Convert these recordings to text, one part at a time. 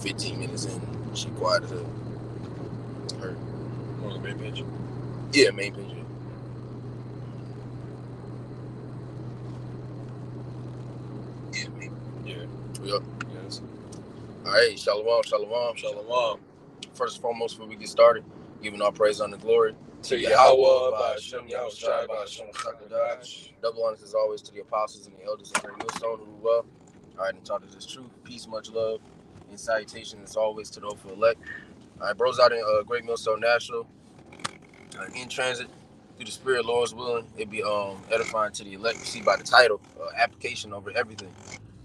15 minutes in, she quieted her. On the main page? Yeah, main page. Yeah, main. Yeah. Yep. Yes. All right, shalom, shalom, shalom. First and foremost, before we get started, giving all praise and glory to Yahweh, by Hashem, Yahushua, by Hashem, Shakadash. Double honors as always to the apostles and the elders of Great Millstone who well. All right, and taught us this truth, peace, much love, and salutations as always to the hopeful elect. All right, bros out in Great Millstone National, in transit through the Spirit, Lord's willing, it be edifying to the elect. You see by the title, application over everything.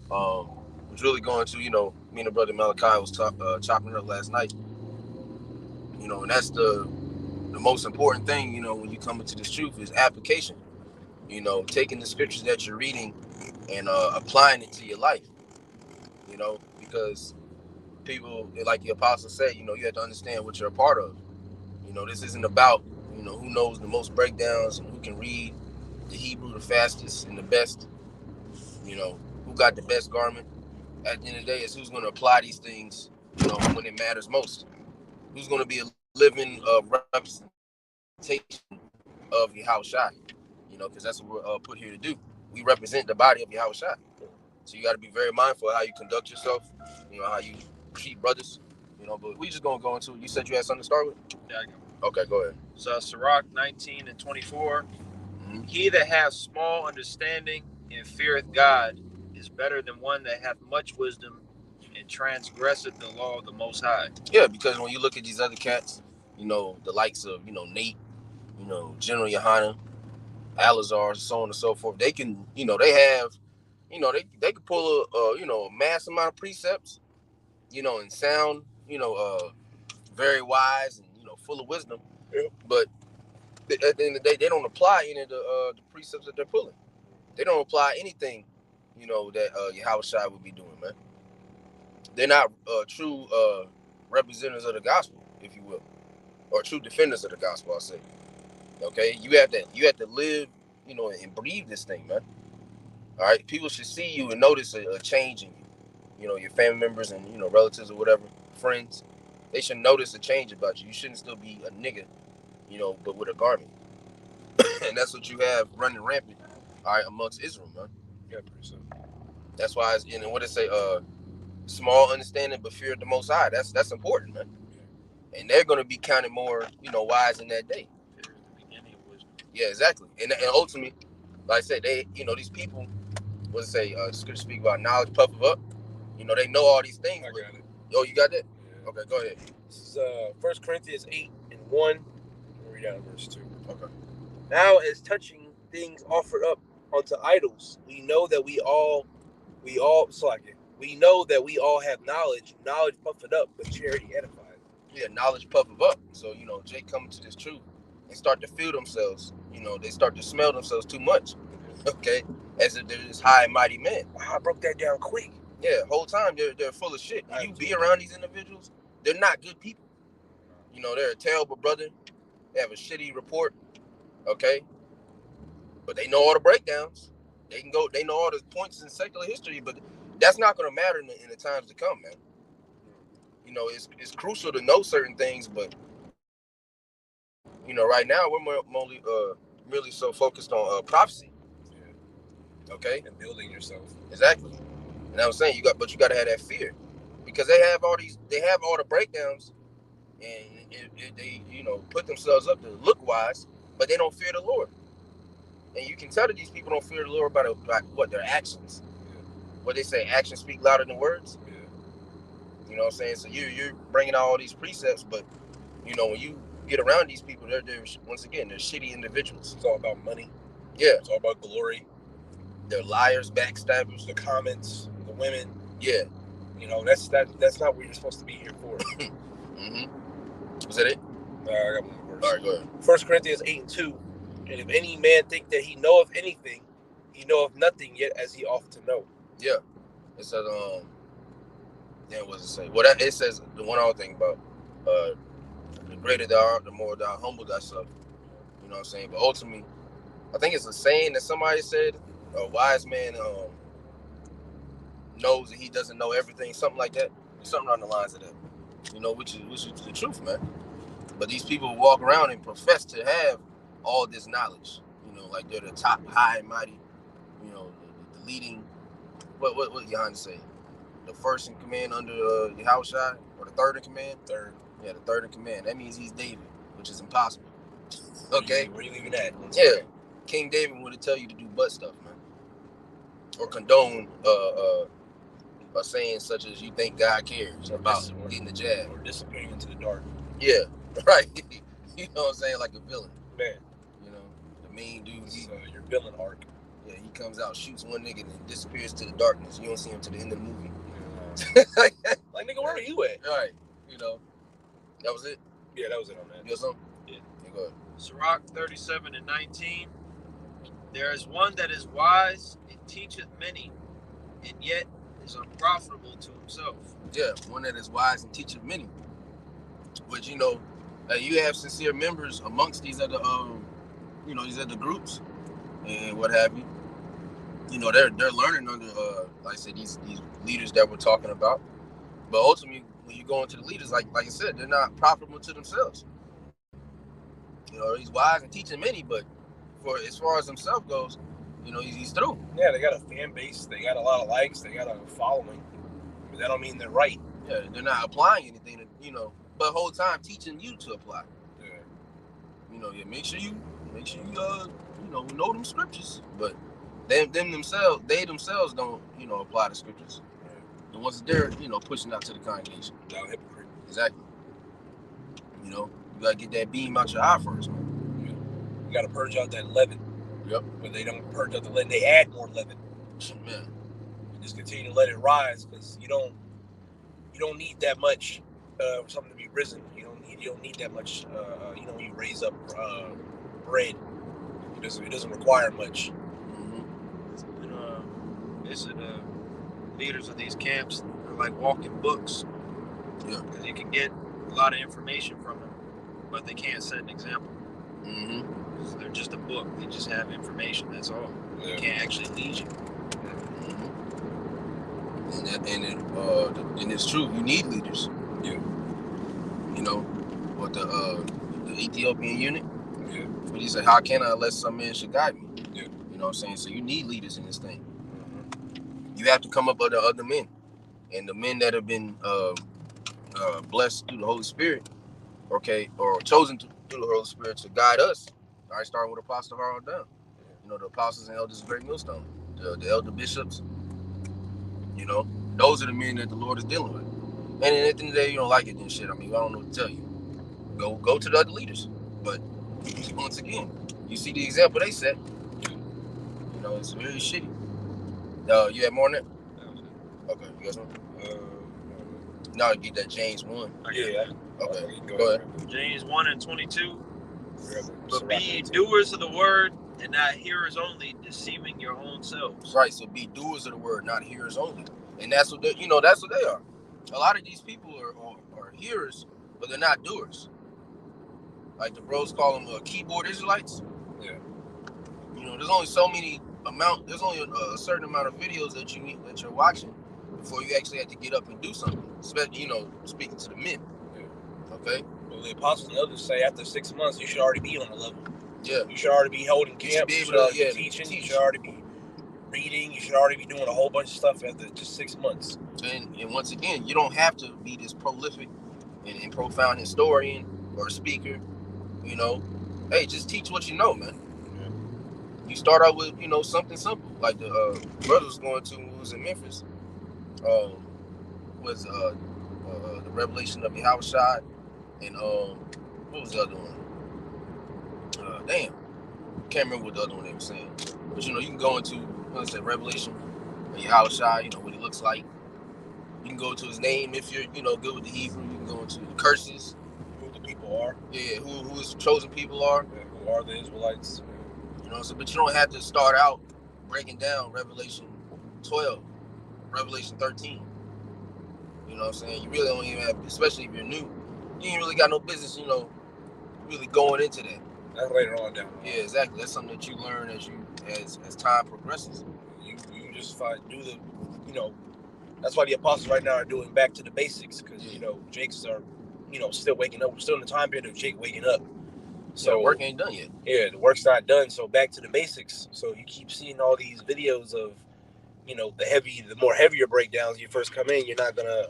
Was really going to, me and the brother Malachi was chopping it up last night. And that's the most important thing, when you come into this truth is application. Taking the scriptures that you're reading and applying it to your life. Because people, like the apostle said, you have to understand what you're a part of. This isn't about, who knows the most breakdowns and who can read the Hebrew the fastest and the best, who got the best garment. At the end of the day, it's who's going to apply these things, when it matters most. Who's going to be a living representation of Yahushua, because that's what we're put here to do. We represent the body of Yahushua. So you got to be very mindful of how you conduct yourself, how you treat brothers, but we just going to go into it. You said you had something to start with? Yeah, I go. Okay, go ahead. So Sirach 19 and 24. Mm-hmm. He that hath small understanding and feareth God is better than one that hath much wisdom and transgresseth the law of the Most High. Yeah, because when you look at these other cats, the likes of, Nate, General Yohana, Alazar, so on and so forth, they can, they have, they can pull a mass amount of precepts, and sound, very wise and, full of wisdom. Yeah. But at the end of the day, they don't apply any of the precepts that they're pulling. They don't apply anything, that Yahushua would be doing, man. They're not true representatives of the gospel, if you will, or true defenders of the gospel, I'll say. Okay, you have to live, and breathe this thing, man. All right, people should see you and notice a change in you. Your family members and relatives or whatever, friends, they should notice a change about you. You shouldn't still be a nigga, but with a garment. And that's what you have running rampant, all right, amongst Israel, man. Yeah, pretty simple. That's why it's what it say, small understanding but fear of the Most High. That's important, man. Yeah. And they're gonna be counted more, wise in that day. Fear is the beginning of wisdom. Yeah, exactly. And ultimately, like I said, they, these people, what it say, scripture speak about knowledge puffeth up. They know all these things. I got it. Oh, you got that? Yeah. Okay, go ahead. This is 1 Corinthians 8 and 1. We'll read out verse 2. Okay. Now, as touching things offered up unto idols, we know that we all have knowledge. Knowledge puffeth up, but charity edifies. Yeah, knowledge puffeth up. So, Jake coming to this truth and start to feel themselves. They start to smell themselves too much. Okay? As if they're this high and mighty man. Wow, I broke that down quick. Yeah, whole time they're full of shit. When you be around these individuals, they're not good people. They're a terrible brother. They have a shitty report. Okay? But they know all the breakdowns. They know all the points in secular history, but that's not going to matter in the times to come, man. It's crucial to know certain things, but right now we're really so focused on prophecy. Yeah. Okay, and building yourself. Exactly. And I was saying you got to have that fear, because they have all the breakdowns, and they put themselves up to look wise, but they don't fear the Lord. And you can tell that these people don't fear the Lord by what their actions. Yeah. What they say, actions speak louder than words. Yeah. You know what I'm saying? So you're bringing out all these precepts, but when you get around these people, they're once again, they're shitty individuals. It's all about money. Yeah. It's all about glory. They're liars, backstabbers, the comments, the women. Yeah. That's not what you're supposed to be here for. Mm-hmm. Was that it? I got one more verse. All right, go ahead. 1 Corinthians 8 and 2. And if any man think that he knoweth anything, he knoweth nothing yet as he ought to know. Yeah. It says, what does it say? Well, it says the one other thing about, the greater thou art, the more thou humble thyself. You know what I'm saying? But ultimately, I think it's a saying that somebody said, a wise man knows that he doesn't know everything, something like that. Something along the lines of that. You know, which is the truth, man. But these people walk around and profess to have all this knowledge. You know, like they're the top high and mighty. You know, the leading. What Johanna say? The first in command under Yahushua, or the third in command? Third. Yeah, the third in command. That means he's David, which is impossible. Okay? Where you leaving that? Yeah. King David would tell you to do butt stuff, man. Or condone a saying such as you think God cares about getting the jab. Or disappearing into the dark. Yeah, right. You know what I'm saying? Like a villain. Man. You know, the main dude. Your villain arc. Yeah, he comes out, shoots one nigga, and then disappears to the darkness. You don't see him to the end of the movie. Like, nigga, where are you at? Right. You know, that was it? Yeah, that was it on that. You got something? Yeah. Go ahead. Sirach 37:19. There is one that is wise and teacheth many, and yet is unprofitable to himself. Yeah, one that is wise and teacheth many. Which, you know, you have sincere members amongst these other, these other groups and what have you. You know, they're learning under, like I said, these leaders that we're talking about. But ultimately, when you go into the leaders, like I said, they're not profitable to themselves. You know, he's wise and teaching many, but for as far as himself goes, you know, he's through. Yeah, they got a fan base, they got a lot of likes, they got a following, but that don't mean they're right. Yeah, they're not applying anything, you know, but the whole time teaching you to apply. Yeah. You know, make sure you know them scriptures, but they themselves don't, you know, apply the scriptures. Right. The ones that they're, you know, pushing out to the congregation. No hypocrite. Exactly. You know, you gotta get that beam out your eye first, man. You gotta purge out that leaven. Yep. But they don't purge out the leaven; they add more leaven. Man. Just continue to let it rise, because you don't need that much for something to be risen. You don't need that much. When you raise up bread, it doesn't require much. The leaders of these camps are like walking books. Yeah. Because you can get a lot of information from them, but they can't set an example. Mm-hmm. They're just a book. They just have information. That's all. Yeah. They can't actually lead you. Mm-hmm. And it's true. You need leaders. Yeah. You know, what the Ethiopian eunuch. Yeah. But he said, "How can I unless some man should guide me?" Yeah. You know what I'm saying? So you need leaders in this thing. You have to come up with the other men, and the men that have been blessed through the Holy Spirit, okay, or chosen through the Holy Spirit to guide us. All right, starting with Apostle Harold Dunn. You know, the apostles and elders of Great Millstone, the elder bishops. You know, those are the men that the Lord is dealing with. And at the end of the day, you don't like it and shit. I mean, I don't know what to tell you. Go to the other leaders. But once again, you see the example they set. You know, it's very shitty. You had more than that? Okay, you got something? Now you get that James 1. Yeah. Okay, go ahead. James 1:22. But be ye doers of the word and not hearers only, deceiving your own selves. Right, so be doers of the word, not hearers only. And that's what that's what they are. A lot of these people are hearers, but they're not doers. Like the bros call them keyboard Israelites. Yeah. You know, there's only there's only a certain amount of videos that you're watching before you actually have to get up and do something. Especially, you know, speaking to the men. Yeah. Okay. Well, the apostles and others say after 6 months you should already be on the level. Yeah. You should already be holding camp. You should already be teaching. You should already be reading. You should already be doing a whole bunch of stuff after just 6 months. And once again, you don't have to be this prolific and profound historian or speaker. You know, hey, just teach what you know, man. You start out with, you know, something simple, like the brothers going to who was in Memphis. Was the revelation of Yahushua, and what was the other one? Damn, can't remember what the other one they were saying. But you know, you can go into what's that revelation of Yahushua, you know what he looks like. You can go to his name if you're, you know, good with the Hebrew. You can go into the curses, who the people are. Yeah, who his chosen people are. Yeah, who are the Israelites? You know, so but you don't have to start out breaking down Revelation 12, Revelation 13. You know what I'm saying? You really don't even have, especially if you're new, you ain't really got no business, you know, really going into that. That's later on down. Yeah, exactly. That's something that you learn as time progresses. You just do the, you know, That's why the apostles right now are doing back to the basics, because Jakes are, still waking up. We're still in the time period of Jake waking up. So the work ain't done yet. Yeah, the work's not done. So back to the basics. So you keep seeing all these videos of, the more heavier breakdowns. You first come in, you're not gonna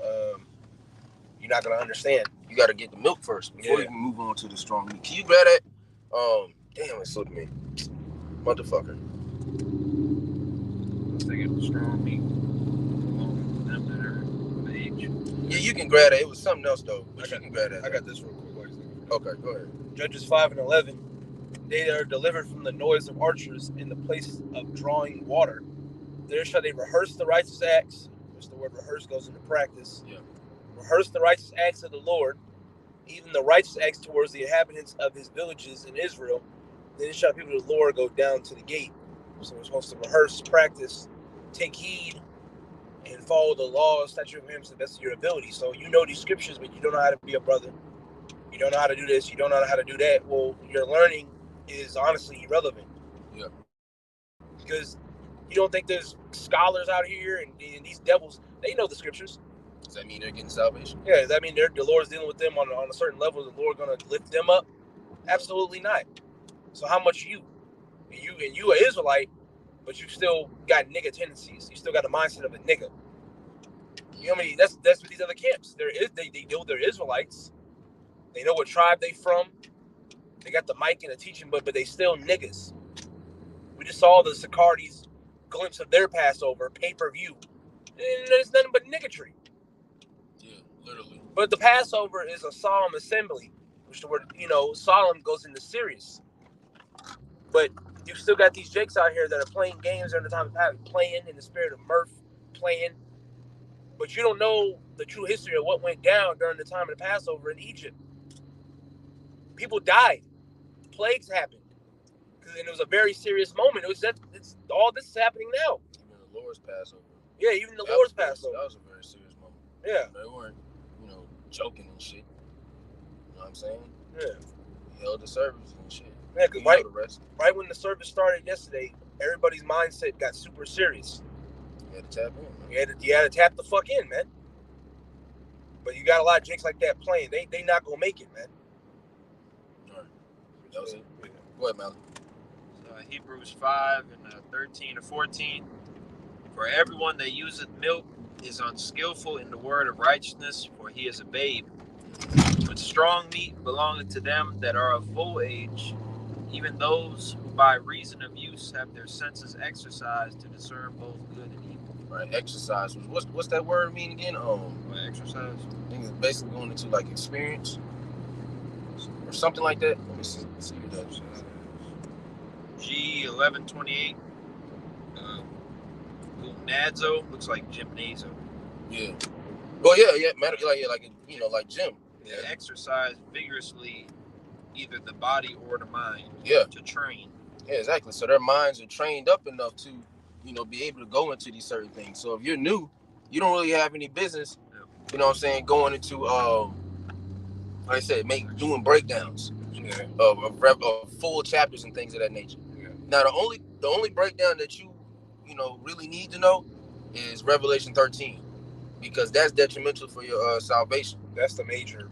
understand. You got to get the milk first before you can move on to the strong meat. Can you grab that? Damn, it slipped me, motherfucker. Let's take the strong meat. Them that are of age. Yeah, you can grab that. It was something else though. But you can grab that. I got this real quick. Okay, go ahead. Judges 5:11. They are delivered from the noise of archers in the place of drawing water. There shall they rehearse the righteous acts, which the word rehearse goes into practice. Yeah. Rehearse the righteous acts of the Lord, even the righteous acts towards the inhabitants of his villages in Israel. Then shall the people of the Lord go down to the gate. So we're supposed to rehearse, practice, take heed, and follow the law, statutes, and commandments to the best of your ability. So you know these scriptures, but you don't know how to be a brother. You don't know how to do this. You don't know how to do that. Well, your learning is honestly irrelevant. Yeah. Because you don't think there's scholars out here and these devils, they know the scriptures. Does that mean they're getting salvation? Yeah, does that mean the Lord's dealing with them on a certain level? Is the Lord going to lift them up? Absolutely not. So how much you? And you an Israelite, but you still got nigga tendencies. You still got the mindset of a nigga. You know what I mean? That's what these other camps. They deal with their Israelites. They know what tribe they from. They got the mic and the teaching, but they still niggas. We just saw the Sicardis glimpse of their Passover pay-per-view. And there's nothing but niggatry. Yeah, literally. But the Passover is a solemn assembly, which the word, solemn goes into serious. But you still got these jakes out here that are playing games during the time of playing in the spirit of mirth, playing. But you don't know the true history of what went down during the time of the Passover in Egypt. People died. Plagues happened. And it was a very serious moment. It's all this is happening now. Even the Lord's Passover. Yeah, even the Lord's Passover. That was a very serious moment. Yeah. They weren't, joking and shit. You know what I'm saying? Yeah. He held the service and shit. Yeah, because right when the service started yesterday, everybody's mindset got super serious. You had to tap in, man. You had to tap the fuck in, man. But you got a lot of jakes like that playing. They not gonna make it, man. All right. That was it. Yeah. Go ahead, Mally. Hebrews 5 and 13 to 14. For everyone that useth milk is unskillful in the word of righteousness, for he is a babe. But strong meat belongeth to them that are of full age, even those who by reason of use have their senses exercised to discern both good and evil. Right, exercise. What's that word mean again? Exercise. I think it's basically going into like experience or something like that. Let me see what that is. G1128. Nadzo looks like gymnasium. Yeah. Well, yeah. Matter like gym. Yeah. They exercise vigorously, either the body or the mind. Yeah. To train. Yeah, exactly. So their minds are trained up enough to, be able to go into these certain things. So if you're new, you don't really have any business. Yeah. You know what I'm saying? Going into like I said, doing breakdowns of full chapters and things of that nature. Yeah. Now the only breakdown that you really need to know is Revelation 13, because that's detrimental for your salvation. That's the major,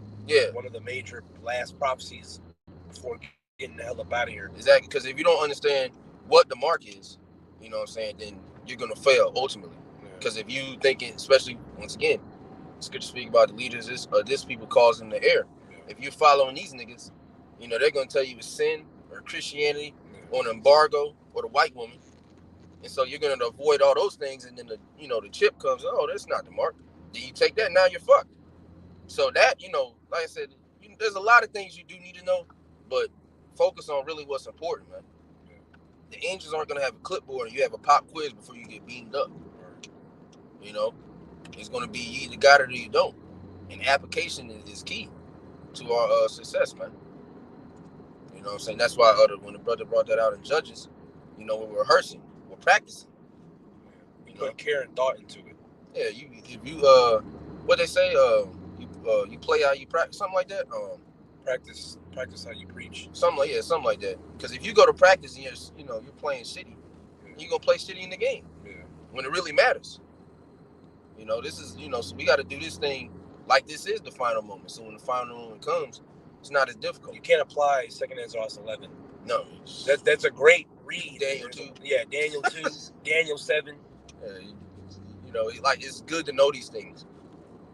one of the major last prophecies before getting the hell up out of here. Exactly, because if you don't understand what the mark is, you know what I'm saying, then you're gonna fail ultimately. Because if you thinking, especially once again, it's good to speak about the leaders this people causing the error. If you're following these niggas, they're gonna tell you it's sin or Christianity or an embargo or the white woman. And so you're going to avoid all those things, and then the chip comes. Oh, that's not the mark. Then you take that, now you're fucked. So that like I said, there's a lot of things you do need to know, but focus on really what's important, man. The angels aren't going to have a clipboard and you have a pop quiz before you get beamed up. It's going to be you either got it or you don't, and application is key to our success, man. You know what I'm saying? That's why when the brother brought that out in Judges, we're rehearsing. Practicing, put care and thought into it. Yeah, if you what they say, you play how you practice, something like that. Practice how you preach. Something like that. Because if you go to practice and you're playing shitty, you're gonna play shitty in the game. Yeah. When it really matters. You know, this is, you know, so we got to do this thing like this is the final moment. So when the final moment comes, it's not as difficult. You can't apply 2 Ezra 11. No. That's a great read. Daniel 2. Yeah, Daniel 2, Daniel 7. You know, like, it's good to know these things.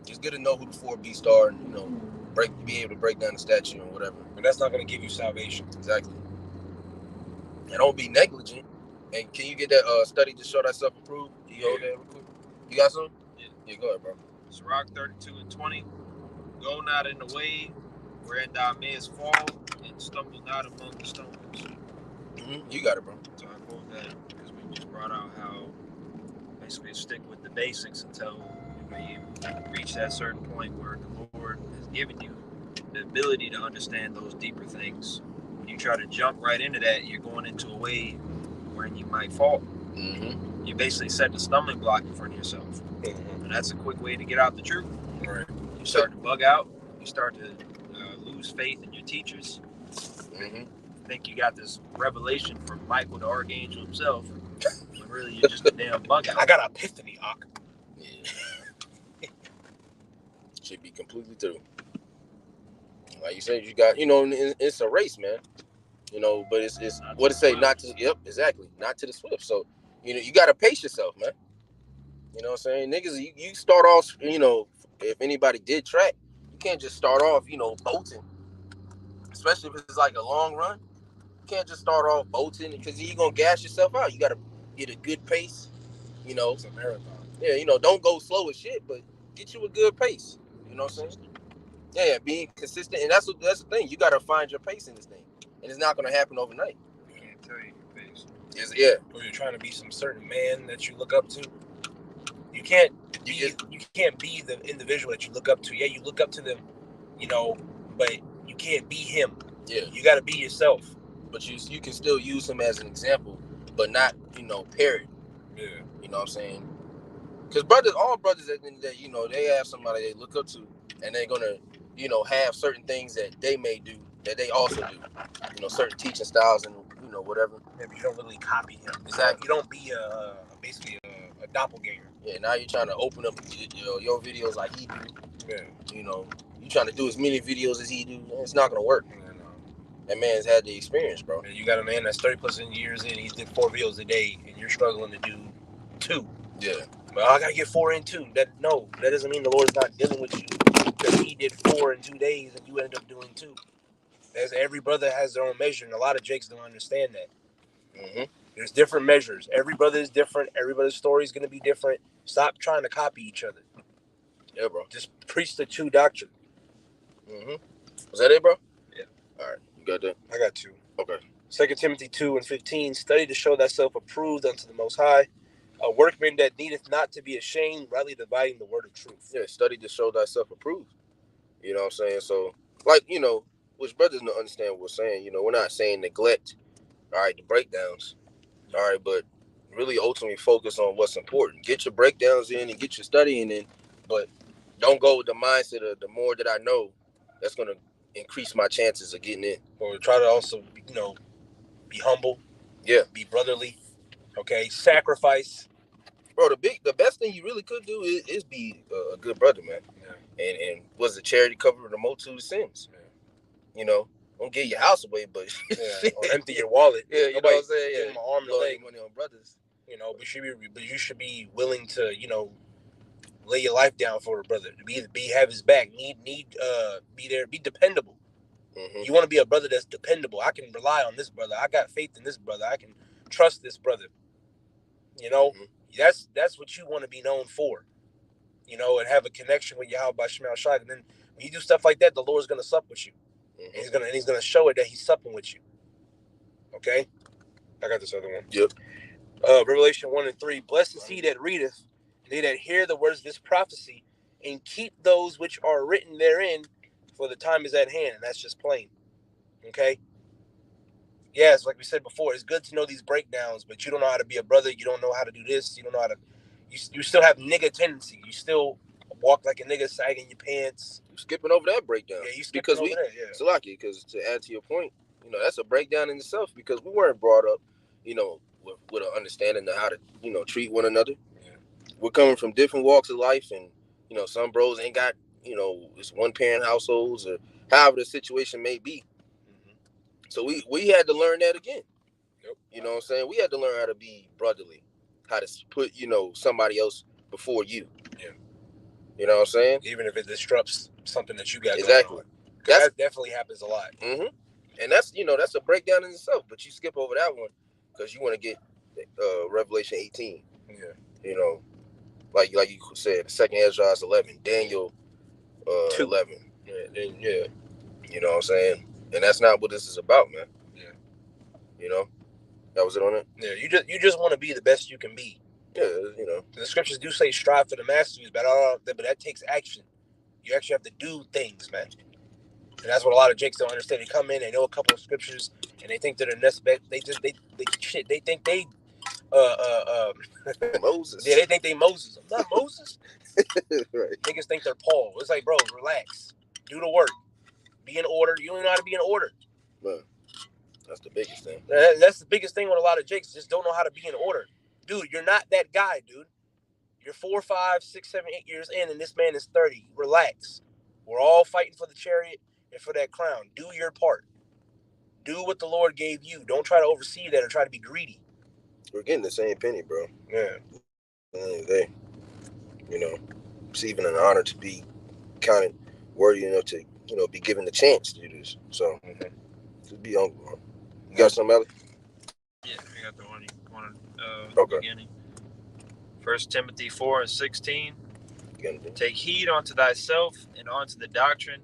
It's good to know who the 4 beasts are and, you know, be able to break down the statue and whatever. But that's not going to give you salvation. Exactly. And don't be negligent. And can you get that study to show thyself approved? You hold that real quick? You got some? Yeah, go ahead, bro. Sirach 32:20. Go not in the way wherein thou mayest fall, and stumble not among the stones. Mm-hmm. You got it, bro. So I quote that because we just brought out how basically stick with the basics until you reach that certain point where the Lord has given you the ability to understand those deeper things. When you try to jump right into that, you're going into a way where you might fall. Mm-hmm. You basically set the stumbling block in front of yourself. Mm-hmm. And that's a quick way to get out the truth. Right. You start to bug out. You start to lose faith in your teachers. Mm-hmm. Think you got this revelation from Michael the Archangel himself, when really you're just a damn bug out. I got an epiphany, Ak. Yeah. Should be completely through. Like you said, you got, you know, it's a race, man. You know, but it's what it say, not to, yep, exactly, not to the swift. So, you know, you got to pace yourself, man. You know what I'm saying? Niggas, you start off, you know, if anybody did track, you can't just start off, you know, bolting. Especially if it's like a long run. You can't just start off bolting because you're going to gas yourself out. You got to get a good pace, you know. It's a marathon. Yeah, you know, don't go slow as shit, but get you a good pace. You know what I'm saying? Yeah, being consistent. And that's the thing. You got to find your pace in this thing. And it's not going to happen overnight. I can't tell you your pace. Yeah. Or you're trying to be some certain man that you look up to. You can't be the individual that you look up to. Yeah, you look up to them, you know, but you can't be him. Yeah. You got to be yourself. But you can still use him as an example, but not, you know, parrot. Yeah. You know what I'm saying? Because all brothers at the end of the day, you know, they have somebody they look up to, and they're going to, you know, have certain things that they may do that they also do. You know, certain teaching styles and, you know, whatever. Yeah, but you don't really copy him. Exactly. You don't be basically a doppelganger. Yeah, now you're trying to open up your videos like he do. Yeah. You know, you trying to do as many videos as he do. It's not going to work. Yeah, no. That man's had the experience, bro. And you got a man that's 30 plus years in, he did 4 videos a day, and you're struggling to do 2. Yeah. But I got to get 4 in 2. That doesn't mean the Lord's not dealing with you because he did 4 in 2 days and you ended up doing 2. As every brother has their own measure, and a lot of Jakes don't understand that. Mm-hmm. There's different measures. Every brother is different. Everybody's story is going to be different. Stop trying to copy each other. Yeah, bro. Just preach the true doctrine. Mm-hmm. Was that it, bro? Yeah. All right. You got that? I got 2. Okay. 2 Timothy 2:15. Study to show thyself approved unto the Most High, a workman that needeth not to be ashamed, rightly dividing the word of truth. Yeah, study to show thyself approved. You know what I'm saying? So, like, you know, which brothers don't understand what we're saying. You know, we're not saying neglect, all right, the breakdowns, all right, but really ultimately focus on what's important. Get your breakdowns in and get your studying in, but don't go with the mindset of the more that I know, that's going to increase my chances of getting in. Or try to also, you know, be humble. Yeah. Be brotherly. Okay. Sacrifice. Bro, the best thing you really could do is be a good brother, man. Yeah. And was the charity cover the multitude of sins? Yeah. You know, don't give your house away, but or empty your wallet. Yeah, you know what I'm saying? Give them an arm and a leg. Money on brothers. You know, but you should be willing to, you know, lay your life down for a brother. Have his back. Be there. Be dependable. Mm-hmm. You want to be a brother that's dependable. I can rely on this brother. I got faith in this brother. I can trust this brother. You know, that's what you want to be known for. You know, and have a connection with Yahweh Shemel Shai. And then when you do stuff like that, the Lord's gonna sup with you. Mm-hmm. And he's gonna show it that he's supping with you. Okay? I got this other one. Yep. Revelation 1:3. Blessed is he that readeth, they that hear the words of this prophecy, and keep those which are written therein, for the time is at hand. And that's just plain. Okay? Yes, like we said before, it's good to know these breakdowns, but you don't know how to be a brother. You don't know how to do this. You don't know how to. You still have nigga tendency. You still walk like a nigga, sagging your pants. You're skipping over that breakdown. Yeah, you skipping over that. Yeah. Salaki, because to add to your point, you know, that's a breakdown in itself because we weren't brought up, you know, with an understanding of how to, you know, treat one another. Yeah. we're coming from different walks of life, and you know, some bros ain't got, you know, it's one parent households or however the situation may be. Mm-hmm. So we had to learn that again. Yep. You know what I'm saying? We had to learn how to be brotherly, how to put, you know, somebody else before you. Yeah. You know what I'm saying? Even if it disrupts something that you got exactly. going on. That definitely happens a lot. Mm-hmm. And that's, you know, that's a breakdown in itself. But you skip over that one because you want to get Revelation 18. Yeah. You know, like you said, 2nd Ezra 11, Daniel 11. Yeah. You know what I'm saying? And that's not what this is about, man. Yeah. You know, that was it on it. Yeah. You just want to be the best you can be. Yeah. You know, the scriptures do say strive for the masteries, but that takes action. You actually have to do things, man. And that's what a lot of Jakes don't understand. They come in, they know a couple of scriptures, and they think they're the next best. They think they Moses. Yeah, they think they Moses. I'm not Moses. Right. Niggas think they're Paul. It's like, bro, relax. Do the work. Be in order. You don't know how to be in order. Man, that's the biggest thing. That's the biggest thing with a lot of Jakes. Just don't know how to be in order. Dude, you're not that guy, dude. You're 4, 5, 6, 7, 8 years in, and this man is 30. Relax. We're all fighting for the chariot and for that crown. Do your part. Do what the Lord gave you. Don't try to oversee that or try to be greedy. We're getting the same penny, bro. Yeah. They, you know, it's even an honor to be counted worthy enough to, you know, be given the chance to do this. So, just be humble, bro. You got something, Alec? Yeah, I got the one you wanted okay. beginning. 1 Timothy 4:16. Take heed unto thyself and unto the doctrine.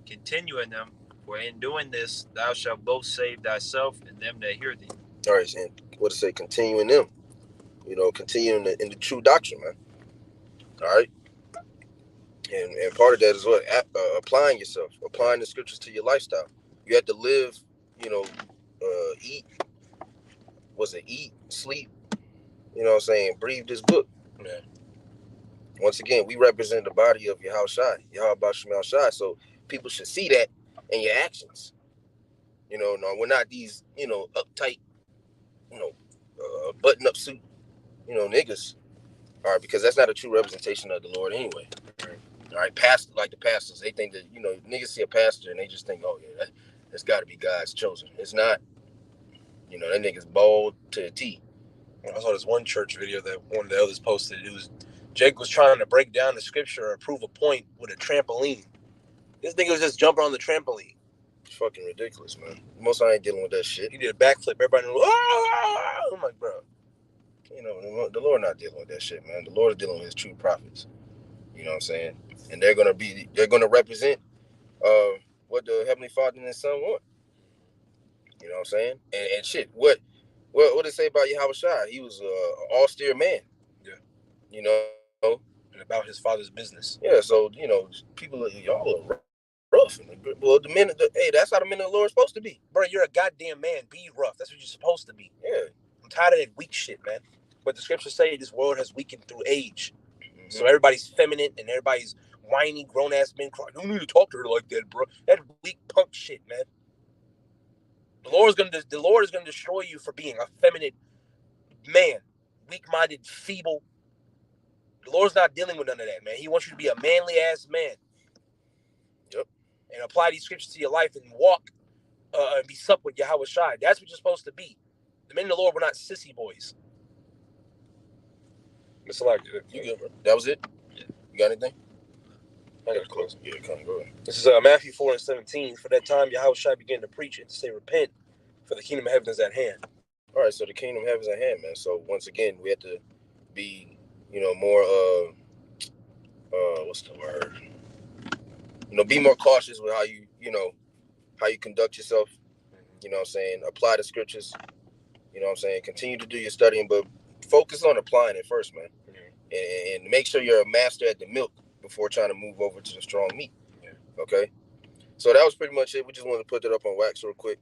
Continue in them, for in doing this thou shalt both save thyself and them that hear thee. All right, and what to say? Continue in them. You know, continue in the true doctrine, man. All right. And part of that is what? Applying yourself, applying the scriptures to your lifestyle. You have to live, you know, eat, sleep, you know what I'm saying, breathe this book. Yeah. Once again, we represent the body of Yahweh Shai, Yahweh Shemal Shai, so people should see that in your actions. You know, no, we're not these, you know, uptight, you know, button-up suit, you know, niggas. All right, because that's not a true representation of the Lord anyway. All right, pastor, like the pastors, they think that, you know, niggas see a pastor and they just think, oh yeah, that's got to be God's chosen. It's not. You know, that nigga's bald to a T. I saw this one church video that one of the elders posted. It was Jake was trying to break down the scripture or prove a point with a trampoline. This nigga was just jumping on the trampoline. It's fucking ridiculous, man. Most I ain't dealing with that shit. He did a backflip. Everybody was, I'm like, bro. You know, the Lord not dealing with that shit, man. The Lord is dealing with his true prophets. You know what I'm saying? And they're gonna represent what the Heavenly Father and his Son want. You know what I'm saying? And shit, what did it say about Yahweh Shai? He was an austere man. Yeah. You know? And about his father's business. Yeah, so, you know, people, y'all are rough. Well, hey, that's how the men of the Lord are supposed to be. Bro, you're a goddamn man. Be rough. That's what you're supposed to be. Yeah. I'm tired of that weak shit, man. But the scriptures say this world has weakened through age. Mm-hmm. So everybody's feminine and everybody's whiny, grown-ass men crying. You don't need to talk to her like that, bro. That weak punk shit, man. The Lord is gonna destroy you for being a feminine man, weak-minded, feeble. The Lord's not dealing with none of that, man. He wants you to be a manly-ass man. Yep. And apply these scriptures to your life and walk and be sup with Yahweh Shai. That's what you're supposed to be. The men of the Lord were not sissy boys. It's like you good, bro. That was it? Yeah. You got anything? I got to close. Yeah, come go ahead. This is Matthew 4:17. For that time, Yahweh Shai began to preach and to say, repent, for the kingdom of heaven is at hand. All right, so the kingdom of heaven is at hand, man. So once again, we have to be, you know, more what's the word? You know, be more cautious with how you conduct yourself. You know what I'm saying? Apply the scriptures. You know what I'm saying? Continue to do your studying, but focus on applying it first, man. And make sure you're a master at the milk before trying to move over to the strong meat. Yeah. Okay? So that was pretty much it. We just wanted to put that up on wax real quick.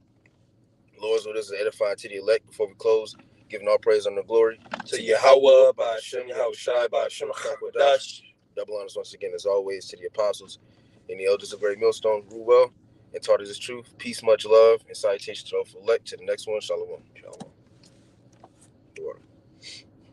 Lord's will, this is edifying to the elect. Before we close, giving all praise and the glory to Yahweh, by Hashem, Yahweh Shai, by Hashem, Chakwadash. Double honors once again, as always, to the apostles and the elders of Great Millstone. Rule well and taught us this truth. Peace, much love, and salutations to all elect. To the next one, Shalom. Shalom.